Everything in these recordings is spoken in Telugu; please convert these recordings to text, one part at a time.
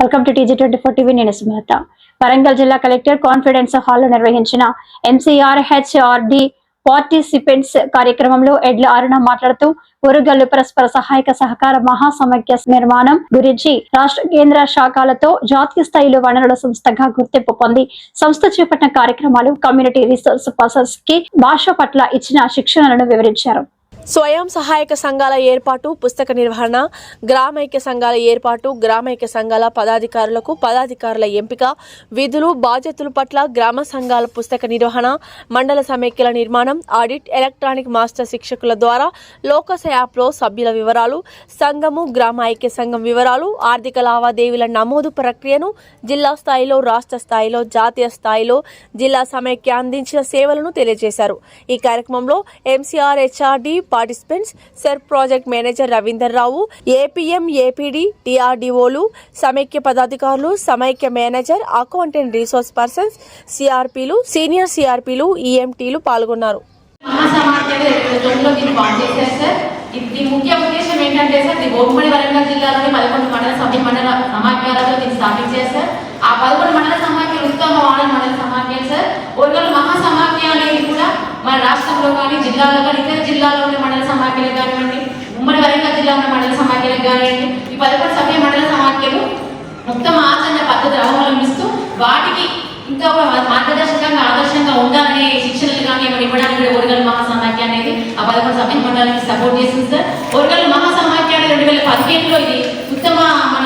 Welcome to TG24 TV. నేను సుమలత. వరంగల్ జిల్లా కలెక్టర్ కాన్ఫిడెన్స్ హాల్లో నిర్వహించిన MCRHRD పార్టిసిపెంట్స్ కార్యక్రమంలో ఎడ్ల అరుణ మాట్లాడుతూ ఒరుగల్లు పరస్పర సహాయక సహకార మహాసమైక్య నిర్మాణం గురించి రాష్ట్ర కేంద్ర శాఖలతో జాతీయ స్థాయిలో వనరుల సంస్థగా గుర్తింపు పొంది సంస్థ చేపట్టిన కార్యక్రమాలు, కమ్యూనిటీ రీసోర్స్ పర్సన్స్ కి భాష పట్ల ఇచ్చిన శిక్షణలను వివరించారు. స్వయం సహాయక సంఘాల ఏర్పాటు, పుస్తక నిర్వహణ, గ్రామైక్య సంఘాల ఏర్పాటు, గ్రామైక్య సంఘాల పదాధికారుల ఎంపిక, విధులు బాధ్యతల పట్ల గ్రామ సంఘాల పుస్తక నిర్వహణ, మండల సమైక్యల నిర్మాణం, ఆడిట్, ఎలక్ట్రానిక్ మాస్టర్ శిక్షకుల ద్వారా లోకస్ యాప్లో సభ్యుల వివరాలు, సంఘము, గ్రామ ఐక్య సంఘం వివరాలు, ఆర్థిక లావాదేవీల నమోదు ప్రక్రియను జిల్లా స్థాయిలో, రాష్ట్ర స్థాయిలో, జాతీయ స్థాయిలో జిల్లా సమైక్య అందించిన సేవలను తెలియజేశారు. ఈ కార్యక్రమంలో MCRHRD participants, SERP project manager Ravinder Rao, APM, APD, TRDOలు, సమైక్య పదాధికారులు, సమైక్య మేనేజర్, అకౌంటెంట్, రీసోర్స్ పర్సన్స్, CRPలు, సీనియర్ CRPలు, EMTలు పాల్గొన్నారు. ముఖ్య ఉద్దేశం ఏంటంటే సార్, ఉమ్మడి వరంగల్ జిల్లాలోని 11 మండల సభ్య మండల సమాఖ్యలతో దీన్ని స్థాపించారు సార్. ఆ 11 మండల సమాఖ్యలు ఉత్తమ మోడల్ మండల సమాఖ్యలు సార్. ఒరుగల్లు మహాసమాఖ్య అనేది కూడా మన రాష్ట్రంలో కానీ, జిల్లాలో కానీ, ఇతర జిల్లాలో ఉన్న మండల సమాఖ్యలకు కానివ్వండి, ఉమ్మడి వరంగల్ జిల్లా ఉన్న మండల సమాఖ్యలకు కానివ్వండి, ఈ 11 సభ్య మండల సమాఖ్యలు ఉత్తమ ఆచరణ పద్ధతులు అవలంబిస్తూ వాటికి ఇంకా మార్గదర్శకంగా, ఆదర్శంగా ఉండాలనే శిక్షణలు కానీ ఇవ్వడానికి ఒరుగల్లు మహాసమాఖ్య అనేది ఆ 11 సభ్య మండలానికి సపోర్ట్ చేసింది సార్. ఒరుగల్లు మహాసమాఖ్య అనేది 2015లో ఇది ఉత్తమ మన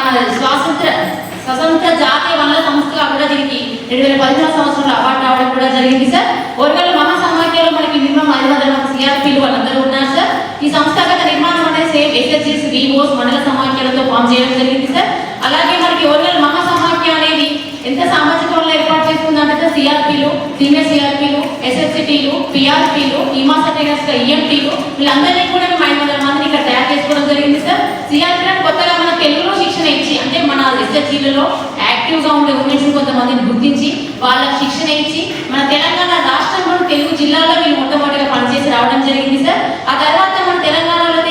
స్వతంత్ర జాతీయ వనరుల సంస్థగా కూడా దీనికి 2016 సంవత్సరంలో అవార్డు రావడం కూడా జరిగింది సార్. ఒరుగల్లు మహాసమాఖ్యలో మనకి మినిమం 500 మంది CRPలు వాళ్ళందరూ ఉన్నారు సార్. ఈ సంస్థాగత నిర్మాణం అనేది సేమ్ SHGs, VOs మండల సమాఖ్యలతో ఫామ్ చేయడం జరిగింది సార్. అలాగే మనకి ఒరుగల్లు మహాసమాఖ్య అనేది ఎంత సామాజిక వనరులు ఏర్పాటు చేస్తుందంటే CRPలు, సీనియర్ CRPలు, SHCTలు, PRPలు, ఈమాస ట్రైనర్స్, EMTలు వీళ్ళందరినీ కూడా మేము 500 మందిని ఇక్కడ తయారు చేసుకోవడం జరిగింది సార్. CRPలను కొత్తగా మన తెలుగులో శిక్షణ ఇచ్చి, అంటే మన SHGలలో యాక్టివ్గా ఉండే ఉమెన్స్ కొంతమందిని గుర్తించి వాళ్ళకి శిక్షణ ఇచ్చి మన తెలంగాణ రాష్ట్రంలోని తెలుగు జిల్లాలో వీళ్ళు మొట్టమొదటిగా పనిచేసి రావడం జరిగింది సార్. ఆ తర్వాత మన తెలంగాణలో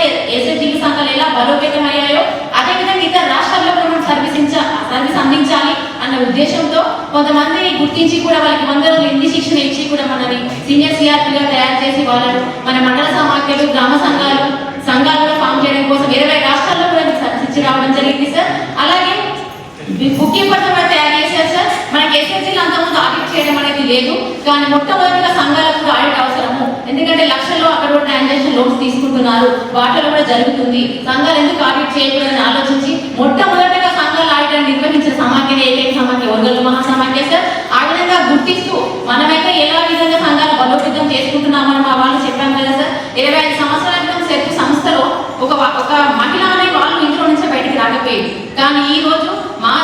SHG సంఘాలు ఎలా బలోపేతం అయ్యాయో అదేవిధంగా ఇతర రాష్ట్రాల్లో కూడా మనం సర్వీస్ అందించాలి అన్న ఉద్దేశంతో కొంతమందిని గుర్తించి కూడా వాళ్ళకి 100 రోజులు హిందీ శిక్షణ ఇచ్చి కూడా మనని సీనియర్ CRPగా తయారు చేసి వాళ్ళను మన మండల సమాఖ్యలు, గ్రామ సంఘాలు ఫామ్ చేయడం కోసం 20 రాష్ట్రాల్లో కూడా ఇచ్చి రావడం జరిగింది సార్. అలాగే బుకింగ్ పత్రం కూడా తయారు చేశారు సార్. మనకి SHGలు అంతకుముందు ఆడిట్ చేయడం అనేది లేదు, కానీ మొట్టమొదటిగా సంఘాలకు కూడా ఆడిట్ అవసరము. ఎందుకంటే లక్షల్లో అక్కడ కూడా ట్రాన్సాక్షన్ లోన్స్ తీసుకుంటున్నారు, వాటిలో కూడా జరుగుతుంది. సంఘాలు ఎందుకు ఆడిట్ చేయకూడదని ఆలోచించి మొట్టమొదటిగా సంఘాల ఆడిట్ నిర్వహించిన సమాఖ్య ఏకైక సమాఖ్య ఒరుగల్లు మహాసమాఖ్య సార్. ఆ విధంగా గుర్తిస్తూ మనమైతే ఎలా విధంగా సంఘాలు బలోపేతం చేసుకుంటున్నామని మా వాళ్ళు చెప్పాం కదా సార్. 25 సంవత్సరాల క్రితం సెర్ప్ సంస్థలో ఒక మహిళ అనే వాళ్ళు ఇంట్లో నుంచి బయటికి రాకపోయింది. కానీ ఈ రోజు మా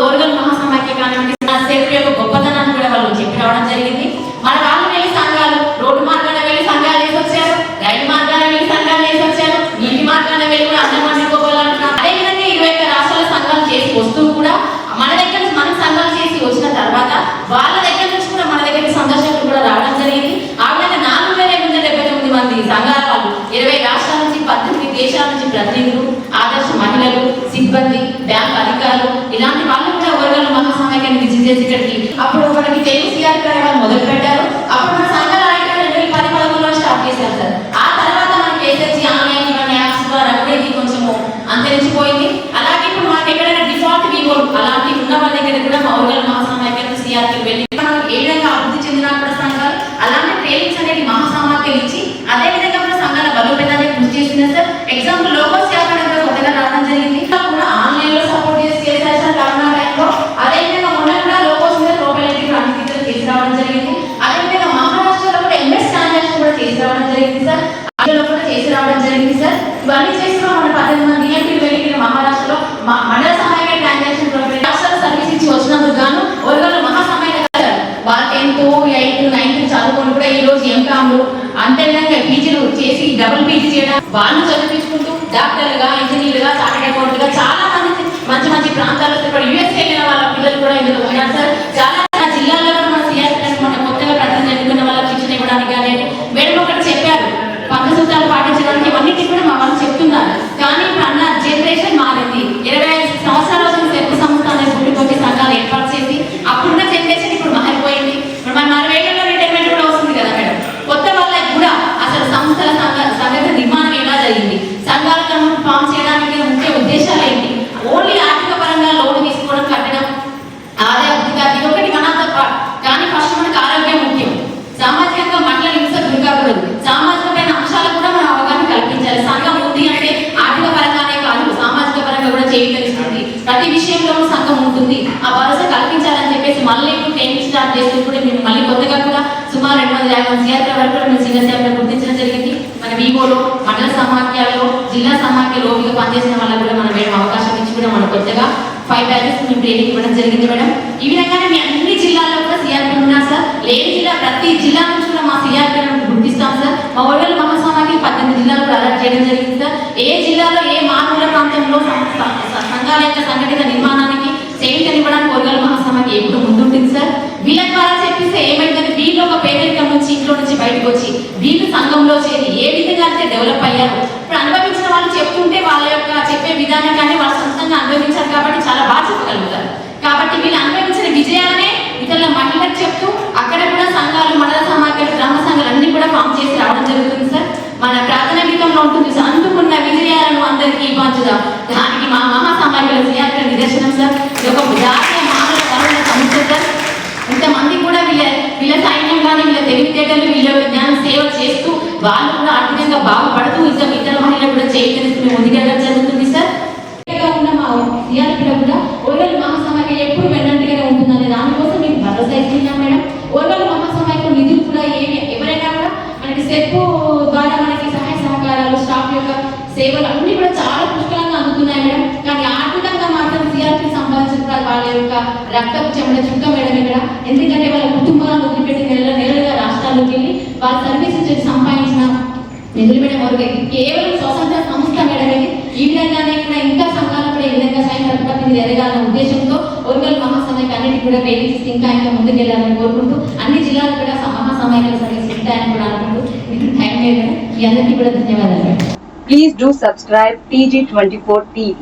ఒరుగల్లు మహాసమాఖ్య కానివ్వండి, సెర్ప్ యొక్క గొప్పతనాన్ని కూడా వాళ్ళు చెప్పి రావడం జరిగింది. మన వాళ్ళు వెళ్ళి సంఘాలు రోడ్డు మార్గాన వెళ్ళి సంఘాలు వేసి వచ్చారు, రైలు మార్గాన వెళ్ళి సంఘాలు వేసి వచ్చారు, నీటి మార్గాన వెళ్ళి కూడా అందరూ మండుకోవాలంటున్నారు. అదేవిధంగా 21 రాష్ట్రాల సంఘాలు చేసి వస్తూ కూడా మన దగ్గర నుంచి మనం సంఘాలు చేసి వచ్చిన తర్వాత వాళ్ళ దగ్గర నుంచి కూడా మన దగ్గర సందర్శకులు కూడా రావడం జరిగింది. ఆ విధంగా 4,879 మంది సంఘాల వాళ్ళు 20 రాష్ట్రాల నుంచి 18 దేశాల నుంచి ప్రతినిధులు, ఆదర్శ మహిళలు, సిబ్బంది, బ్యాంక్ అధికారులు ఇలాంటి వాళ్ళు కూడా ఒరుగల్లు మహాసమాఖ్యాన్ని విజిట్ చేసి ఇక్కడికి అప్పుడు మనకి తెలుగు CRP వాళ్ళు మొదలు పెట్టారు. అప్పుడు మన సంఘాల ఆడిటర్ 2010-11లో స్టార్ట్ చేశారు సార్. ఆ తర్వాత మనకి SHG ఆన్లైన్ ఇవన్నీ యాప్స్ ద్వారా కూడా ఇది కొంచెము అంతరించిపోయింది. అలాగే ఇప్పుడు మనకి ఎక్కడైనా డిఫాల్ట్ VO అలాంటి ఉన్న వాళ్ళ దగ్గర కూడా మా ఒరుగల్లు మహాసమాఖ్యకు CRPలు వెళ్ళి మనం ఏ విధంగా అభివృద్ధి చెందిన సంఘాలు అలాంటి ట్రైనింగ్స్ అనేది మహాసమాఖ్యలు ఇచ్చి అదేవిధంగా మన సంఘాల బలోపేతాన్ని కృషి చేసింది సార్. ఎగ్జాంపుల్ లోకస్ యాప్ అనేది కొత్తగా రావడం జరిగింది, కూడా ఆన్లైన్ లో సపోర్ట్ చేశారు సార్ కరోనా టైంలో. అదేవిధంగా మొన్న కూడా లోకస్ మీద లోకలిటీ అన్నిటిలో తీసుకురావడం జరిగింది. అదేవిధంగా మహారాష్ట్రలో కూడా MS ట్రాన్సాక్షన్ కూడా తీసుకురావడం జరిగింది సార్. అందులో కూడా చేసి రావడం జరిగింది సార్. ఇవన్నీ చేసిన మన 18 మంది EMTలు వెళ్ళి మహారాష్ట్రలో మండల సహాయక ట్రాన్సాక్షన్ రాష్ట్రాల సర్వీస్ ఇచ్చి వచ్చినందుకు గాను ఒరుగల్లు మహాసమాఖ్య వాళ్ళు 10th, 8th, 9th చదువుకొని కూడా ఈ రోజు MCOMలు అంతేవిధంగా PGలు చేసి డబుల్ PG చేయడం వాళ్ళు చదివించుకుంటూ డాక్టర్లుగా, ఇంజనీర్లుగా, చార్టెడ్ అకౌంట్లుగా చాలా మంది మంచి ప్రాంతాల్లో ఇప్పుడు USA వెళ్ళిన వాళ్ళ పిల్లలు కూడా ఇందులో ఉన్నారు సార్. చాలా జిల్లాల్లో కూడా మన CRP మన కొత్తగా ప్రతినిధి ఎన్నుకున్న వాళ్ళకి శిక్షణ ఇవ్వడానికి కానీ మేడం ఒకటి చెప్పారు, 10 సూత్రాలు పాటించడానికి ఇవన్నిటికీ కూడా మా వాళ్ళు చెప్తున్నారు. కానీ ఇప్పుడు అన్న జనరేషన్ మారింది. 25 సంవత్సరాల సెర్ప్ జరిగింది. సంఘాలను ఫామ్ చేయడానికి ముఖ్య ఉద్దేశాలు ఏంటి? ఓన్లీ ఆర్థిక పరంగా లోన్ తీసుకోవడం, కట్టడం, ఆదాయ వృద్ధి కాదు, ఇదొకటి మనంతా కానీ ఫస్ట్ మనకు ఆరోగ్యం ముఖ్యం. సామాజికంగా మహిళల హింస గురి కాకూడదు. సామాజికమైన అంశాలకు కూడా మనం అవగాహన కల్పించాలి. సంఘం ఉంది అంటే ఆర్థిక పరంగానే కాదు, సామాజిక పరంగా కూడా చేయూతనిస్తుంది. ప్రతి విషయంలోనూ సంఘం ఉంటుంది. ఆ భరోసా కల్పించాలని చెప్పేసి మళ్ళీ ట్రైనింగ్ స్టార్ట్ చేస్తూ ఇప్పుడు మేము మళ్ళీ కొత్తగా కూడా సుమారు 250 CRP వరకు కూడా మేము సింగల్ CRP గుర్తించడం జరిగింది. మన వివోలో, మండల సమాఖ్యలో, జిల్లా సమాఖ్యలో ఓపిక పనిచేసిన వాళ్ళకు కూడా మనం మేడం అవకాశం ఇచ్చి కూడా మనం కొత్తగా 5 బ్యాచెస్ మేము ట్రైనింగ్ ఇవ్వడం జరిగింది మేడం. ఈ విధంగానే మీ అన్ని జిల్లాల్లో కూడా CRP ఉన్నారు సార్. లేని జిల్లా ప్రతి జిల్లా నుంచి కూడా మా CRP గుర్తిస్తాం సార్. మా ఓడల మహాసమాఖ్య 18 జిల్లాలు కూడా అలర్ట్ చేయడం జరిగింది సార్. ఏ జిల్లాలో ఏ మారుమూల ప్రాంతంలో సంఘాల యొక్క సంఘటిత నిర్మాణానికి చేయూతనివ్వడానికి ఓడల మహాసమాఖ్య ఎప్పుడు ముందుంటుంది సార్. వీళ్ళ ద్వారా చెప్పిస్తే ఏమైందంటే వీళ్ళు ఒక పేదరికం నుంచి ఇంట్లో నుంచి బయటకు వచ్చి వీళ్ళు సంఘంలో చేరి ఏ విధంగా అయితే డెవలప్ అయ్యారు. ఇప్పుడు అనుభవించిన వాళ్ళు చెప్తుంటే వాళ్ళ యొక్క చెప్పే విధానం కానీ వాళ్ళు సొంతంగా అనుభవించారు కాబట్టి చాలా బాగా చెప్పగలుగుతారు. కాబట్టి వీళ్ళు అనుభవించిన విజయాలనే ఇతరుల మహిళలకు చెప్తూ అక్కడ కూడా సంఘాలు, మండల సమాఖ్యలు, గ్రామ సంఘాలు అన్ని కూడా ఫామ్ చేసి రావడం జరుగుతుంది సార్. మన ప్రార్థన గీతంలో ఉంటుంది సార్, అందుకున్న విజయాలను అందరికీ పంచుదాం. దానికి మా మహాసమాఖ్యల CRP నిదర్శనం సార్. ఇది ఒక జాతీయ మానవ వనరుల సంస్థ సార్. ఇంతమంది కూడా వీళ్ళ సైన్యం కానీ వీళ్ళ తెలివితేటలు వీళ్ళ జ్ఞానం సేవ చేస్తూ వాళ్ళు కూడా ఆర్థికంగా బాగుపడుతూ ఇతర మహిళలు కూడా చేయూతనిస్తూ ముందుకెళ్ళడం జరుగుతుంది సార్. ఉన్న మా CRPలో కూడా ఓర్వల్ మహాసమాఖ్య ఎప్పుడు వెన్నంటిగానే ఉంటుందనే దానికోసం మీకు భరోసా ఇస్తున్నాం మేడం. ఓర్వల్ మహాసమాఖ్య నిధులు కూడా ఎవరైనా కూడా మనకి సెప్పు ద్వారా మనకి సహాయ సహకారాలు, స్టాఫ్ యొక్క సేవలు అన్ని కూడా చాలా పుష్కలంగా అందుతున్నాయి మేడం. కానీ ఆర్థికంగా మాత్రం CRP సంపాదించిన వాళ్ళ యొక్క రక్తపు చెమట చుక్క మేడం ఇక్కడ. ఎందుకంటే వాళ్ళ కుటుంబాలను వదిలిపెట్టి నెలలుగా రాష్ట్రాల్లోకి వెళ్ళి వాళ్ళ సర్వీస్ ఇచ్చి సంపాదించిన నిధులు మేడం వరకు కేవలం స్వతంత్ర సంస్థ మేడం ఇది. ఈ విధంగానే కూడా ఇంకా సంఘాలు కూడా ఈ విధంగా స్వయం ప్రతిపత్తి మీద ఎదగాలన్న ఉద్దేశంతో ఓర్వల్ మహాసమాఖ్య అన్నిటికీ కూడా ట్రైనింగ్స్ ఇంకా ముందుకెళ్ళాలని కోరుకుంటూ అన్ని జిల్లాలు కూడా మహాసమాఖ్యల సర్వీస్ ఉంటాయని కూడా అనుకుంటూ మీకు టైం లేదు. మీ అందరికీ కూడా ధన్యవాదాలు. Please do subscribe TG24 TV.